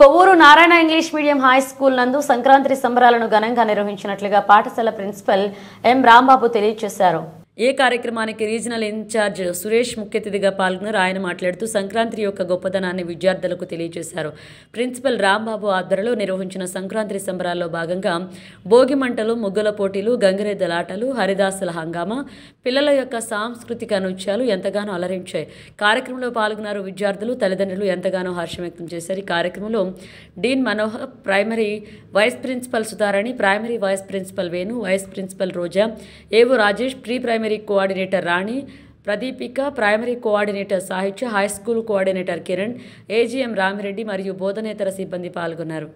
Kovvur Narayana English medium high school నందు సంక్రాంతి సంబరాలను ఘనంగా నిర్వహించినట్లుగా పాఠశాల ప్రిన్సిపల్ ఎం రాంబాబు తెలియజేశారు. ఈ కార్యక్రమానికి రీజనల్ ఇన్ఛార్జ్ సురేష్ ముఖ్య అతిథిగా పాల్గొన్నారు. ఆయన మాట్లాడుతూ సంక్రాంతి యొక్క గొప్పదనాన్ని విద్యార్థులకు తెలియజేశారు. ప్రిన్సిపల్ రాంబాబు ఆధ్వర్యంలో నిర్వహించిన సంక్రాంతి సంబరాల్లో భాగంగా భోగి మంటలు, ముగ్గుల పోటీలు, గంగిరెద్దులాటలు, హరిదాసుల హంగామా, పిల్లల యొక్క సాంస్కృతిక నృత్యాలు ఎంతగానో అలరించాయి. కార్యక్రమంలో పాల్గొన్నారు విద్యార్థులు, తల్లిదండ్రులు ఎంతగానో హర్షం వ్యక్తం చేశారు. ఈ కార్యక్రమంలో dean Manohar, primary vice principal Sudharani, primary vice principal Venu, vice principal Roja, AO Rajesh, pre primary coordinator Rani, Pradeepika, primary coordinator Sahitya, high school coordinator Kiran, AGM Ramireddy మరియు బోధనేతర సిబ్బంది పాల్గొన్నారు.